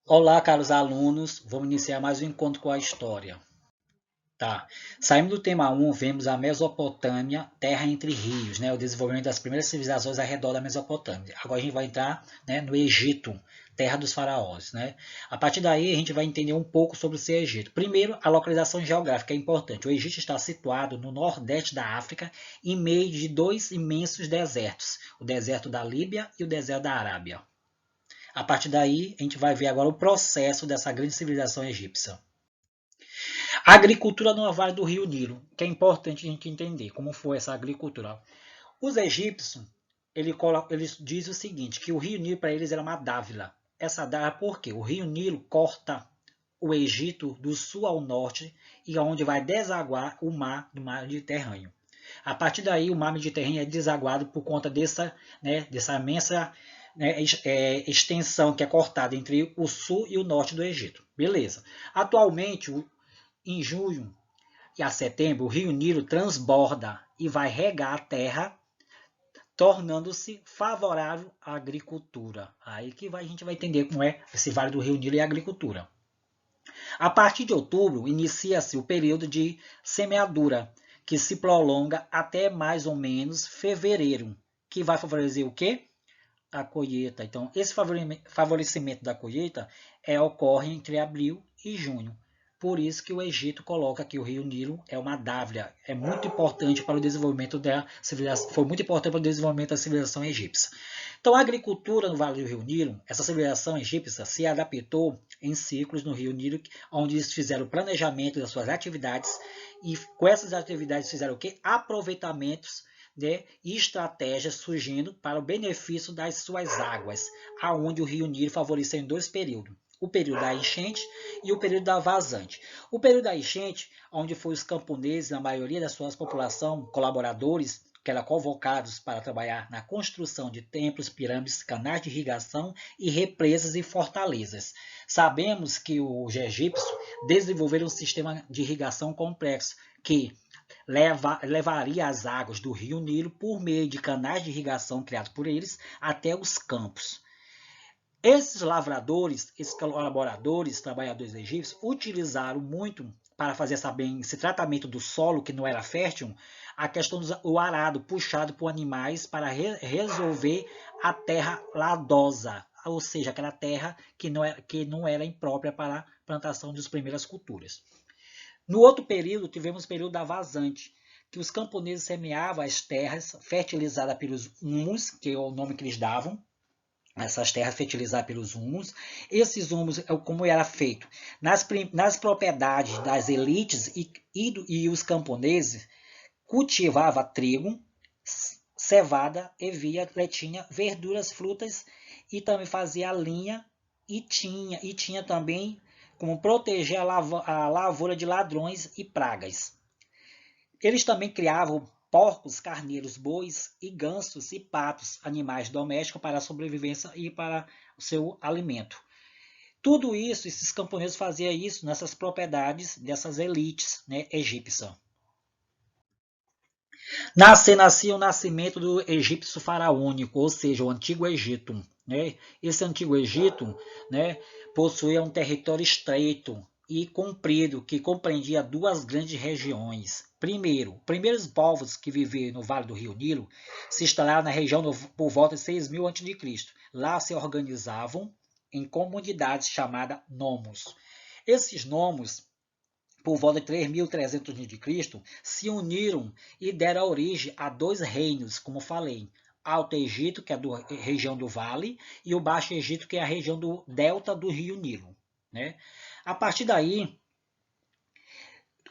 Olá, caros alunos, vamos iniciar mais um encontro com a história. Tá. Saindo do tema 1, vemos a Mesopotâmia, terra entre rios, né? O desenvolvimento das primeiras civilizações ao redor da Mesopotâmia. Agora a gente vai entrar, né, no Egito, terra dos faraós, né? A partir daí a gente vai entender um pouco sobre esse Egito. Primeiro, a localização geográfica é importante. O Egito está situado no nordeste da África, em meio de dois imensos desertos, o deserto da Líbia e o deserto da Arábia. A partir daí, a gente vai ver agora o processo dessa grande civilização egípcia. A agricultura no Vale do Rio Nilo, que é importante a gente entender como foi essa agricultura. Os egípcios, eles dizem o seguinte, que o Rio Nilo para eles era uma dávila. Essa dávila por quê? O Rio Nilo corta o Egito do sul ao norte e onde vai desaguar o mar do mar Mediterrâneo. A partir daí, o mar Mediterrâneo é desaguado por conta dessa imensa, extensão que é cortada entre o sul e o norte do Egito. Beleza. Atualmente, em junho e a setembro, o rio Nilo transborda e vai regar a terra, tornando-se favorável à agricultura. Aí que a gente vai entender como é esse Vale do Rio Nilo e a agricultura. A partir de outubro, inicia-se o período de semeadura, que se prolonga até mais ou menos fevereiro, que vai favorecer o quê? A colheita. Então, esse favorecimento da colheita ocorre entre abril e junho. Por isso que o Egito coloca que o rio Nilo é uma dávila, é muito importante para o desenvolvimento da civilização, foi muito importante para o desenvolvimento da civilização egípcia. Então, a agricultura no Vale do Rio Nilo, essa civilização egípcia se adaptou em ciclos no Rio Nilo, onde eles fizeram o planejamento das suas atividades e com essas atividades fizeram o quê? Aproveitamentos, né, e estratégias surgindo para o benefício das suas águas, aonde o Rio Nilo favoreceu em dois períodos. O período da enchente e o período da vazante. O período da enchente, onde foi os camponeses, na maioria da sua população, colaboradores, que eram convocados para trabalhar na construção de templos, pirâmides, canais de irrigação e represas e fortalezas. Sabemos que os egípcios desenvolveram um sistema de irrigação complexo que levaria as águas do rio Nilo por meio de canais de irrigação criados por eles até os campos. Esses lavradores, esses colaboradores, trabalhadores egípcios, utilizaram muito para fazer esse tratamento do solo que não era fértil, a questão do arado puxado por animais para resolver a terra ladosa, ou seja, aquela terra que não era imprópria para a plantação das primeiras culturas. No outro período, tivemos o período da vazante, que os camponeses semeavam as terras fertilizadas pelos humus, que é o nome que eles davam, essas terras fertilizadas pelos humus. Esses humus, como era feito? Nas propriedades das elites e os camponeses, cultivava trigo, cevada, ervilha, letinha, verduras, frutas e também fazia linha e tinha também como proteger a lavoura de ladrões e pragas. Eles também criavam porcos, carneiros, bois e gansos e patos, animais domésticos para a sobrevivência e para o seu alimento. Tudo isso, esses camponeses faziam isso nessas propriedades dessas elites, né, egípcias. Nascia o nascimento do egípcio faraônico, ou seja, o Antigo Egito. Né? Esse Antigo Egito, né, possuía um território estreito e comprido, que compreendia duas grandes regiões. Primeiro, primeiros povos que viviam no Vale do Rio Nilo se instalaram na região por volta de 6.000 a.C. Lá se organizavam em comunidades chamadas nomos. Esses nomos, por volta de 3.300 a.C., se uniram e deram origem a dois reinos, como falei. Alto Egito, que é a região do Vale, e o Baixo Egito, que é a região do delta do Rio Nilo. Né? A partir daí,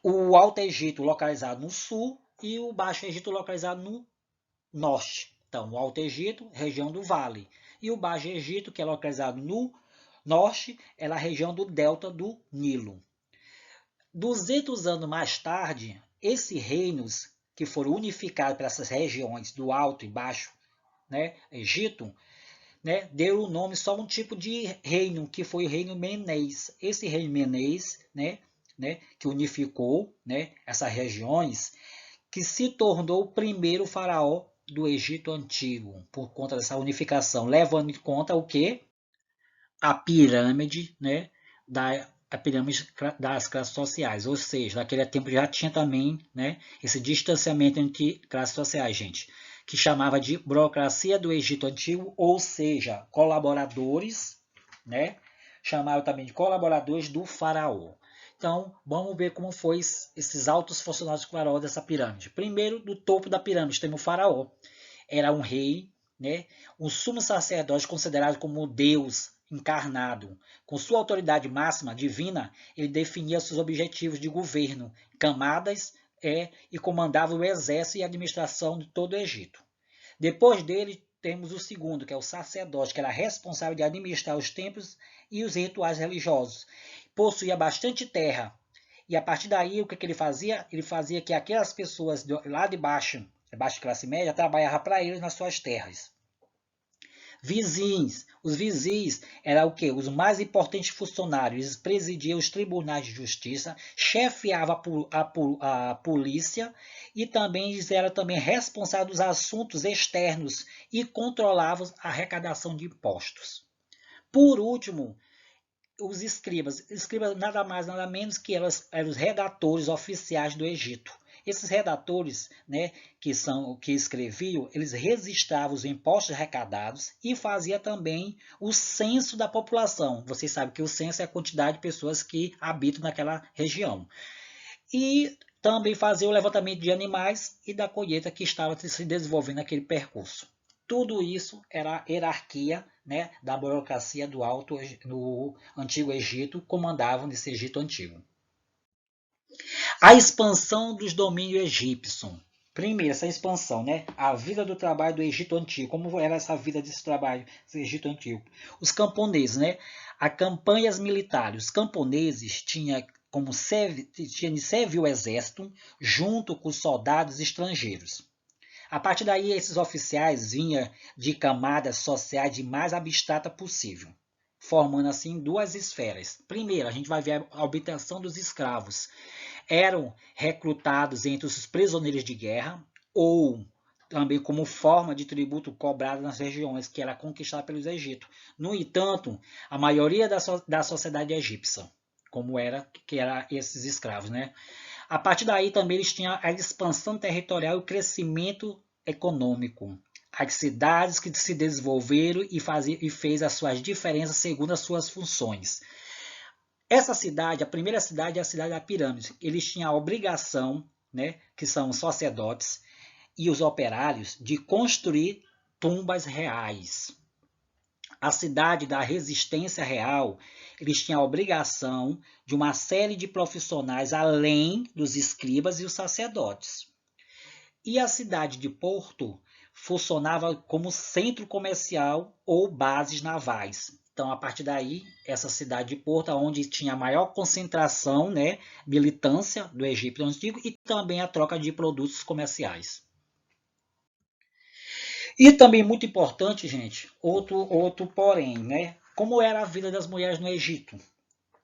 o Alto Egito localizado no sul e o Baixo Egito localizado no norte. Então, o Alto Egito, região do Vale, e o Baixo Egito, que é localizado no norte, é a região do delta do Nilo. 200 anos mais tarde, esses reinos que foram unificados para essas regiões do Alto e Baixo, né, Egito, né, deu o nome só um tipo de reino, que foi o reino Menês. Esse reino Menês, que unificou, né, essas regiões, que se tornou o primeiro faraó do Egito Antigo, por conta dessa unificação, levando em conta o quê? a pirâmide, né, a pirâmide das classes sociais, ou seja, naquele tempo já tinha também, né, esse distanciamento entre classes sociais, gente, que chamava de burocracia do Egito Antigo, ou seja, colaboradores, né, chamava também de colaboradores do faraó. Então, vamos ver como foi esses altos funcionários do faraó dessa pirâmide. Primeiro, do topo da pirâmide, temos o faraó. Era um rei, né, um sumo sacerdote considerado como Deus encarnado. Com sua autoridade máxima divina, ele definia seus objetivos de governo, camadas, e comandava o exército e a administração de todo o Egito. Depois dele, temos o segundo, que é o sacerdote, que era responsável de administrar os templos e os rituais religiosos. Possuía bastante terra. E a partir daí, o que ele fazia? Ele fazia que aquelas pessoas lá de baixo, de baixa classe média, trabalhavam para eles nas suas terras. Vizinhos. Os vizinhos eram o quê? Os mais importantes funcionários. Eles presidiam os tribunais de justiça, chefiavam a polícia e também eles eram também responsáveis dos assuntos externos e controlavam a arrecadação de impostos. Por último, os escribas. Escribas nada mais, nada menos que eram os redatores oficiais do Egito. Esses redatores, né, que escreviam, eles registravam os impostos arrecadados e fazia também o censo da população. Vocês sabem que o censo é a quantidade de pessoas que habitam naquela região. E também fazia o levantamento de animais e da colheita que estava se desenvolvendo naquele percurso. Tudo isso era a hierarquia, né, da burocracia no Antigo Egito, comandavam nesse Egito Antigo. A expansão dos domínios egípcios. Primeiro, essa expansão, né? A vida do trabalho do Egito Antigo. Como era essa vida desse trabalho do Egito Antigo? Os camponeses, né? As campanhas militares. Os camponeses tinham como servir o exército junto com os soldados estrangeiros. A partir daí, esses oficiais vinham de camadas sociais de mais abstrata possível, formando assim duas esferas. Primeiro, a gente vai ver a obtenção dos escravos. Eram recrutados entre os prisioneiros de guerra ou também como forma de tributo cobrado nas regiões que era conquistada pelos egípcios. No entanto, a maioria da sociedade egípcia, como que era esses escravos, né? A partir daí também eles tinham a expansão territorial e o crescimento econômico. As cidades que se desenvolveram e fez as suas diferenças segundo as suas funções. Essa cidade, a primeira cidade é a cidade da pirâmide. Eles tinham a obrigação, né, que são os sacerdotes e os operários, de construir tumbas reais. A cidade da resistência real, eles tinham a obrigação de uma série de profissionais além dos escribas e os sacerdotes. E a cidade de Porto funcionava como centro comercial ou bases navais. Então, a partir daí, essa cidade de Porto, onde tinha a maior concentração, né, militância do Egito Antigo e também a troca de produtos comerciais. E também muito importante, gente, outro porém, né? Como era a vida das mulheres no Egito?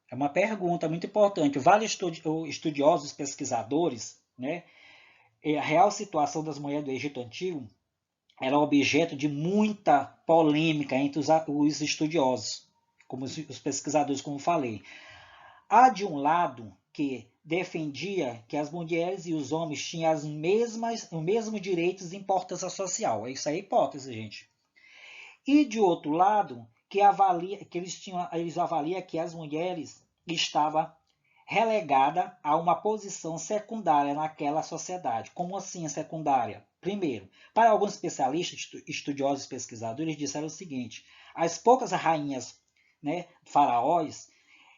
É uma pergunta muito importante. Vários estudiosos, pesquisadores, né? A real situação das mulheres do Egito Antigo era objeto de muita polêmica entre os estudiosos, como os pesquisadores, como falei. Há de um lado que defendia que as mulheres e os homens tinham os mesmos direitos e importância social. Isso é hipótese, gente. E de outro lado, que eles avaliam que as mulheres estavam relegadas a uma posição secundária naquela sociedade. Como assim secundária? Primeiro, para alguns especialistas, estudiosos e pesquisadores, disseram o seguinte: as poucas rainhas, né, faraós,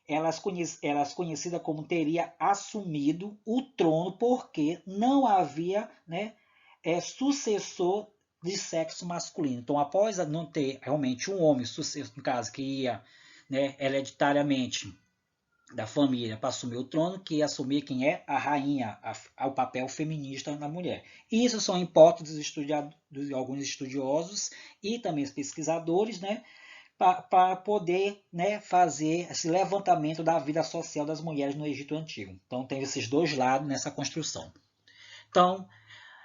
elas conhecidas como teria assumido o trono porque não havia, né, sucessor de sexo masculino. Então, após não ter realmente um homem sucessor, no caso, que ia, né, hereditariamente da família para assumir o trono, que ia assumir quem é a rainha, o papel feminista na mulher. Isso são hipóteses de alguns estudiosos e também os pesquisadores, né, para poder, né, fazer esse levantamento da vida social das mulheres no Egito Antigo. Então, tem esses dois lados nessa construção. Então,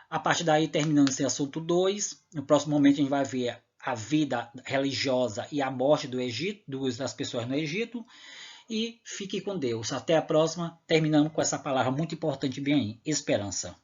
a partir daí, terminando esse assunto 2, no próximo momento a gente vai ver a vida religiosa e a morte do Egito, das pessoas no Egito. E fique com Deus. Até a próxima. Terminamos com essa palavra muito importante bem aí, esperança.